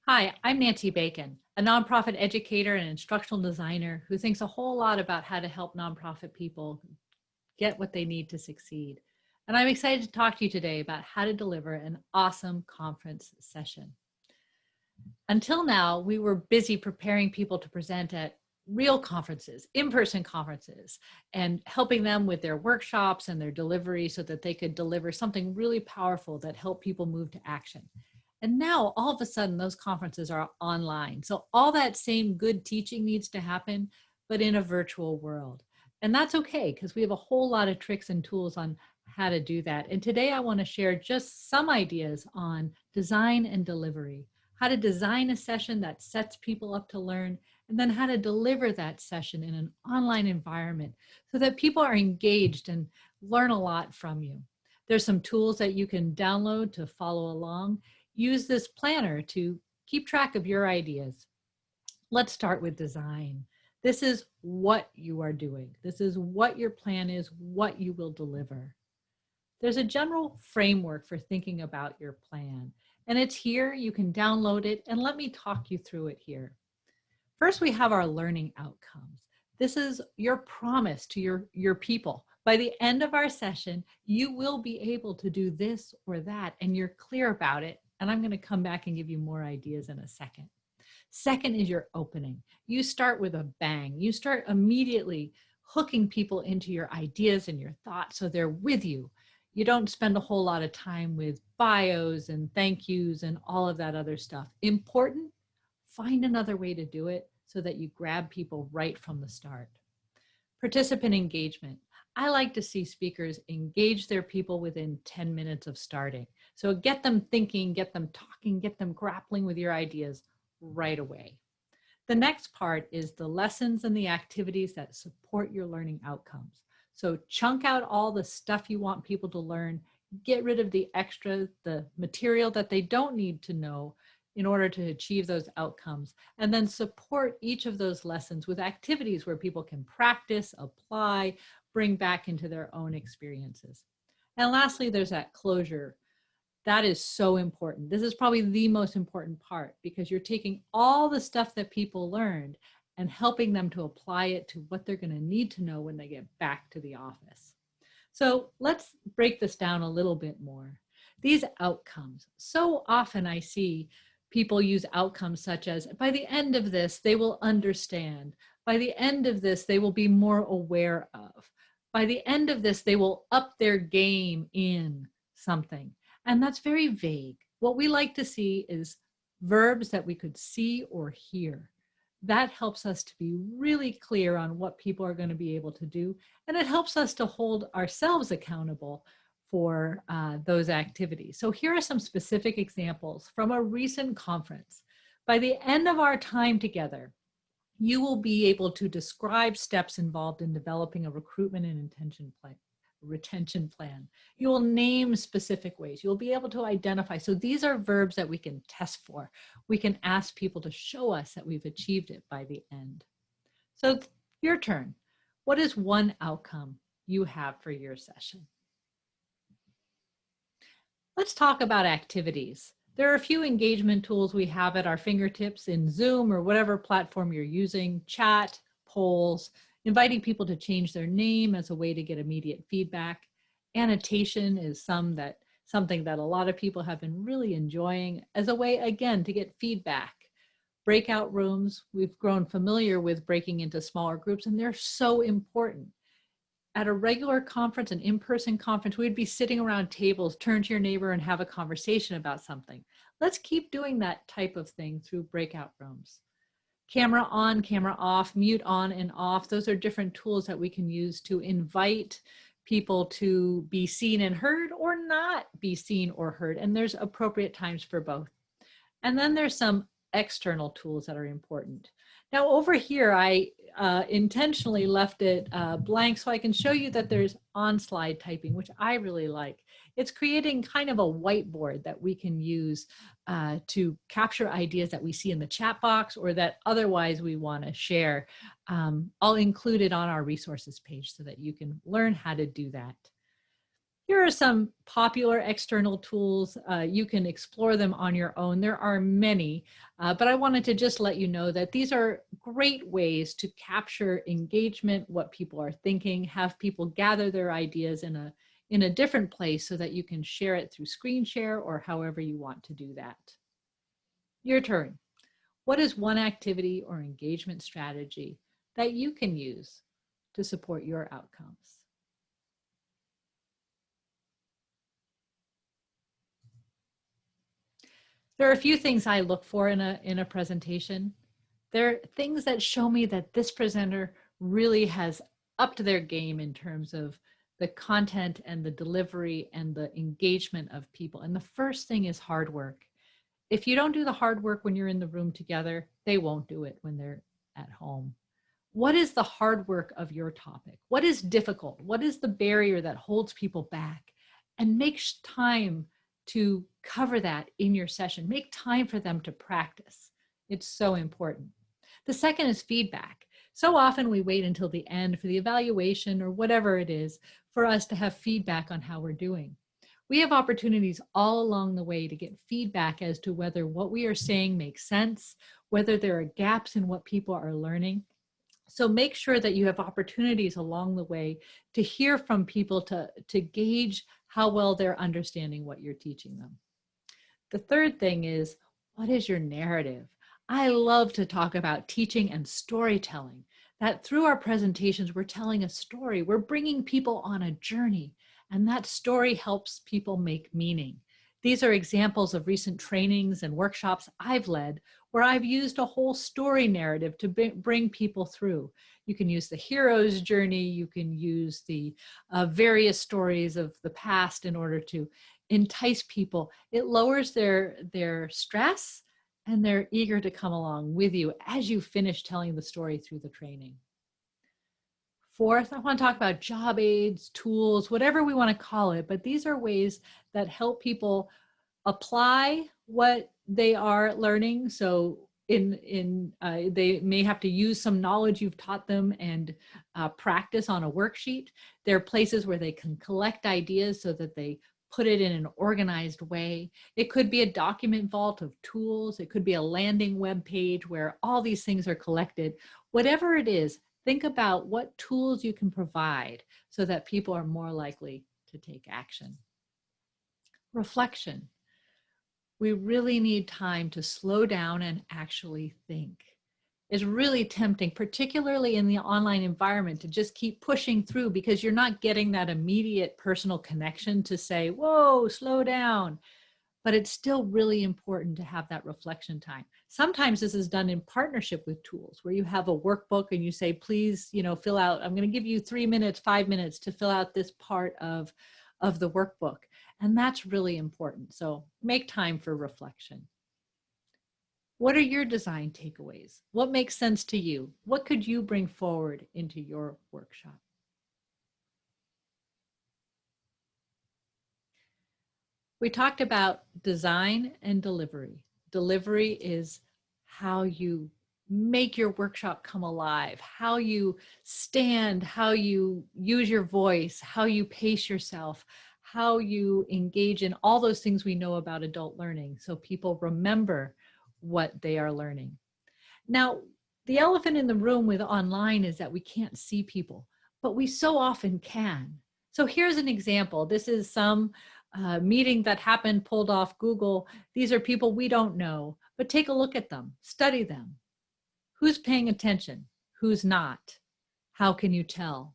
Hi, I'm Nancy Bacon, a nonprofit educator and instructional designer who thinks a whole lot about how to help nonprofit people get what they need to succeed. And I'm excited to talk to you today about how to deliver an awesome conference session. Until now, we were busy preparing people to present at real conferences, in-person conferences, and helping them with their workshops and their delivery so that they could deliver something really powerful that helped people move to action. And now all of a sudden those conferences are online. So all that same good teaching needs to happen, but in a virtual world. And that's okay because we have a whole lot of tricks and tools on how to do that. And today I want to share just some ideas on design and delivery, how to design a session that sets people up to learn, and then how to deliver that session in an online environment so that people are engaged and learn a lot from you. There's some tools that you can download to follow along. Use this planner to keep track of your ideas. Let's start with design. This is what you are doing. This is what your plan is, what you will deliver. There's a general framework for thinking about your plan, and it's here. You can download it, and let me talk you through it here. First, we have our learning outcomes. This is your promise to your people. By the end of our session, you will be able to do this or that, and you're clear about it. And I'm going to come back and give you more ideas in a second. Second is your opening. You start with a bang. You start immediately hooking people into your ideas and your thoughts so they're with you. You don't spend a whole lot of time with bios and thank yous and all of that other stuff. Important, find another way to do it so that you grab people right from the start. Participant engagement. I like to see speakers engage their people within 10 minutes of starting. So get them thinking, get them talking, get them grappling with your ideas right away. The next part is the lessons and the activities that support your learning outcomes. So chunk out all the stuff you want people to learn, get rid of the extra, the material that they don't need to know in order to achieve those outcomes, and then support each of those lessons with activities where people can practice, apply, bring back into their own experiences. And lastly, there's that closure. That is so important. This is probably the most important part because you're taking all the stuff that people learned and helping them to apply it to what they're going to need to know when they get back to the office. So let's break this down a little bit more. These outcomes, so often I see people use outcomes such as, by the end of this, they will understand. By the end of this, they will be more aware of. By the end of this, they will up their game in something. And that's very vague. What we like to see is verbs that we could see or hear. That helps us to be really clear on what people are going to be able to do. And it helps us to hold ourselves accountable for those activities. So here are some specific examples from a recent conference. By the end of our time together, you will be able to describe steps involved in developing a recruitment and retention plan. You will name specific ways. You'll be able to identify. So these are verbs that we can test for. We can ask people to show us that we've achieved it by the end. So your turn. What is one outcome you have for your session? Let's talk about activities. There are a few engagement tools we have at our fingertips in Zoom or whatever platform you're using, chat, polls, inviting people to change their name as a way to get immediate feedback. Annotation is something that a lot of people have been really enjoying as a way, again, to get feedback. Breakout rooms, we've grown familiar with breaking into smaller groups, and they're so important. At a regular conference, an in-person conference, we'd be sitting around tables, turn to your neighbor and have a conversation about something. Let's keep doing that type of thing through breakout rooms. Camera on, camera off, mute on and off. Those are different tools that we can use to invite people to be seen and heard or not be seen or heard. And there's appropriate times for both. And then there's some external tools that are important. Now over here, I intentionally left it blank so I can show you that there's on-slide typing, which I really like. It's creating kind of a whiteboard that we can use to capture ideas that we see in the chat box or that otherwise we want to share. I'll include it on our resources page so that you can learn how to do that. Here are some popular external tools. You can explore them on your own. There are many, but I wanted to just let you know that these are great ways to capture engagement, what people are thinking, have people gather their ideas in a different place so that you can share it through screen share or however you want to do that. Your turn. What is one activity or engagement strategy that you can use to support your outcomes? There are a few things I look for in a presentation. There are things that show me that this presenter really has upped their game in terms of the content and the delivery and the engagement of people. And the first thing is hard work. If you don't do the hard work when you're in the room together, they won't do it when they're at home. What is the hard work of your topic? What is difficult? What is the barrier that holds people back? And make time to cover that in your session. Make time for them to practice. It's so important. The second is feedback. So often we wait until the end for the evaluation or whatever it is for us to have feedback on how we're doing. We have opportunities all along the way to get feedback as to whether what we are saying makes sense, whether there are gaps in what people are learning. So make sure that you have opportunities along the way to hear from people to gauge how well they're understanding what you're teaching them. The third thing is, what is your narrative? I love to talk about teaching and storytelling, that through our presentations, we're telling a story. We're bringing people on a journey, and that story helps people make meaning. These are examples of recent trainings and workshops I've led where I've used a whole story narrative to bring people through. You can use the hero's journey. You can use the various stories of the past in order to entice people. It lowers their stress, and they're eager to come along with you as you finish telling the story through the training. Fourth, I want to talk about job aids, tools, whatever we want to call it, but these are ways that help people apply what they are learning. So they may have to use some knowledge you've taught them and practice on a worksheet. There are places where they can collect ideas so that they put it in an organized way. It could be a document vault of tools. It could be a landing web page where all these things are collected. Whatever it is, think about what tools you can provide so that people are more likely to take action. Reflection. We really need time to slow down and actually think. It's really tempting, particularly in the online environment, to just keep pushing through because you're not getting that immediate personal connection to say, whoa, slow down. But it's still really important to have that reflection time. Sometimes this is done in partnership with tools where you have a workbook and you say, please, fill out, I'm going to give you 3 minutes, 5 minutes to fill out this part of the workbook. And that's really important. So make time for reflection. What are your design takeaways? What makes sense to you? What could you bring forward into your workshop? We talked about design and delivery. Delivery is how you make your workshop come alive, how you stand, how you use your voice, how you pace yourself, how you engage in all those things we know about adult learning so people remember what they are learning. Now, the elephant in the room with online is that we can't see people, but we so often can. So here's an example. This is some meeting that happened, pulled off Google. These are people we don't know, but take a look at them, study them. Who's paying attention? Who's not? How can you tell?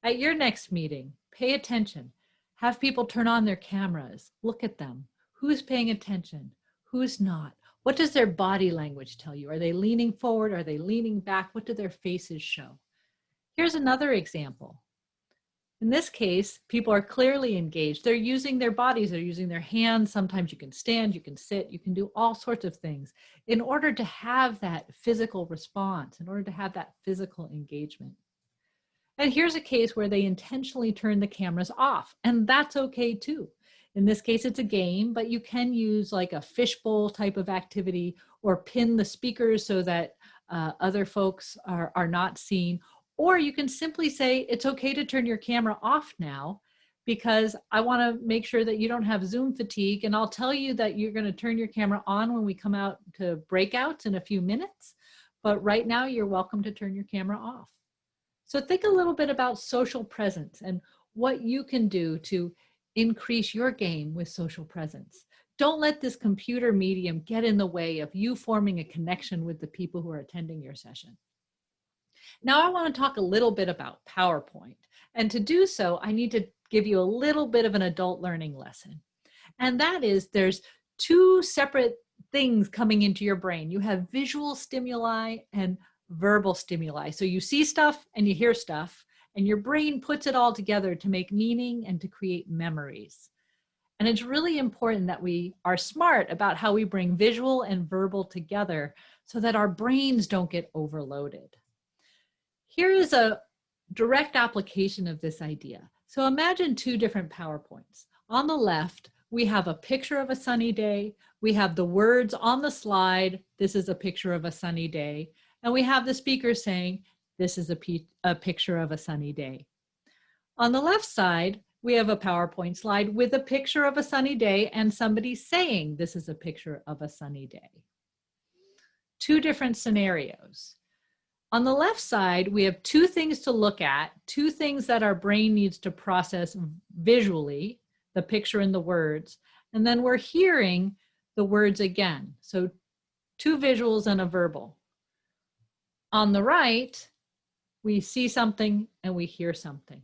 At your next meeting, pay attention. Have people turn on their cameras. Look at them. Who's paying attention? Who's not? What does their body language tell you? Are they leaning forward? Are they leaning back? What do their faces show? Here's another example. In this case, people are clearly engaged. They're using their bodies, they're using their hands. Sometimes you can stand, you can sit, you can do all sorts of things in order to have that physical response, in order to have that physical engagement. And here's a case where they intentionally turn the cameras off, and that's okay too. In this case, it's a game, but you can use like a fishbowl type of activity or pin the speakers so that other folks are not seen. Or you can simply say, it's okay to turn your camera off now. because I want to make sure that you don't have Zoom fatigue. And I'll tell you that you're going to make sure that you don't have Zoom fatigue. And I'll tell you that you're going to turn your camera on when we come out to breakouts in a few minutes. But right now, you're welcome to turn your camera off. So think a little bit about social presence and what you can do to increase your game with social presence. Don't let this computer medium get in the way of you forming a connection with the people who are attending your session. Now I want to talk a little bit about PowerPoint. And to do so, I need to give you a little bit of an adult learning lesson. And that is there's two separate things coming into your brain. You have visual stimuli and verbal stimuli. So you see stuff and you hear stuff, and your brain puts it all together to make meaning and to create memories. And it's really important that we are smart about how we bring visual and verbal together so that our brains don't get overloaded. Here is a direct application of this idea. So imagine two different PowerPoints. On the left, we have a picture of a sunny day. We have the words on the slide, this is a picture of a sunny day. And we have the speaker saying, this is a picture of a sunny day. On the left side, we have a PowerPoint slide with a picture of a sunny day and somebody saying, this is a picture of a sunny day. Two different scenarios. On the left side, we have two things to look at, two things that our brain needs to process visually, the picture and the words, and then we're hearing the words again. So two visuals and a verbal. On the right, we see something and we hear something.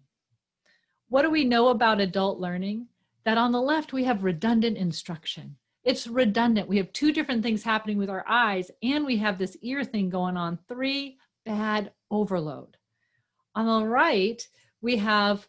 What do we know about adult learning? That on the left, we have redundant instruction. It's redundant. We have two different things happening with our eyes, and we have this ear thing going on, three bad overload. On the right, we have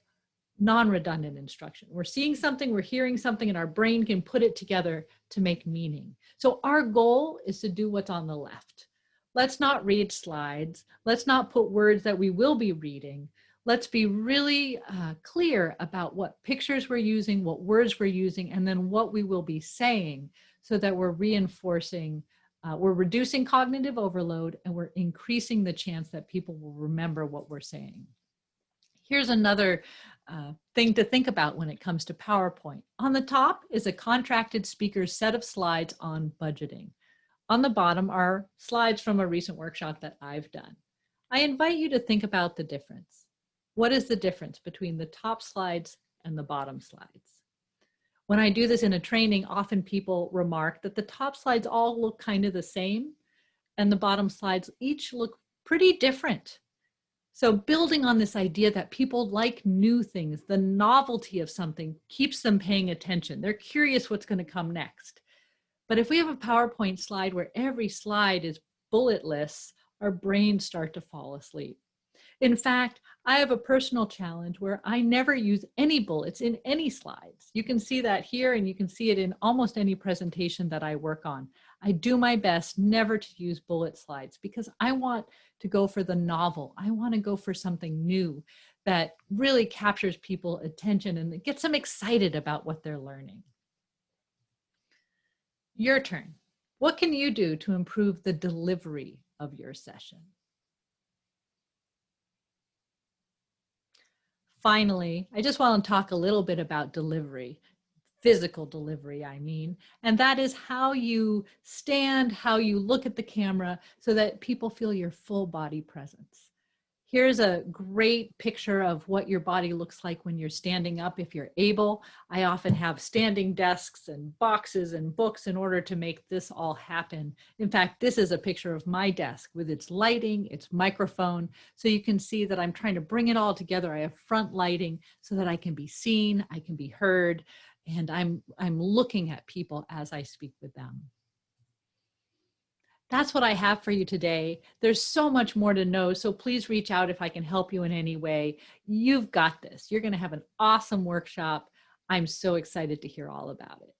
non-redundant instruction. We're seeing something, we're hearing something, and our brain can put it together to make meaning. So our goal is to do what's on the left. Let's not read slides. Let's not put words that we will be reading. Let's be really clear about what pictures we're using, what words we're using, and then what we will be saying so that we're reinforcing, we're reducing cognitive overload, and we're increasing the chance that people will remember what we're saying. Here's another thing to think about when it comes to PowerPoint. On the top is a contracted speaker's set of slides on budgeting. On the bottom are slides from a recent workshop that I've done. I invite you to think about the difference. What is the difference between the top slides and the bottom slides? When I do this in a training, often people remark that the top slides all look kind of the same and the bottom slides each look pretty different. So building on this idea that people like new things, the novelty of something keeps them paying attention. They're curious what's going to come next. But if we have a PowerPoint slide where every slide is bullet lists, our brains start to fall asleep. In fact, I have a personal challenge where I never use any bullets in any slides. You can see that here, and you can see it in almost any presentation that I work on. I do my best never to use bullet slides because I want to go for the novel. I want to go for something new that really captures people's attention and gets them excited about what they're learning. Your turn. What can you do to improve the delivery of your session? Finally, I just want to talk a little bit about delivery, physical delivery, I mean, and that is how you stand, how you look at the camera so that people feel your full body presence. Here's a great picture of what your body looks like when you're standing up, if you're able. I often have standing desks and boxes and books in order to make this all happen. In fact, this is a picture of my desk with its lighting, its microphone. So you can see that I'm trying to bring it all together. I have front lighting so that I can be seen, I can be heard, and I'm looking at people as I speak with them. That's what I have for you today. There's so much more to know, so please reach out if I can help you in any way. You've got this. You're going to have an awesome workshop. I'm so excited to hear all about it.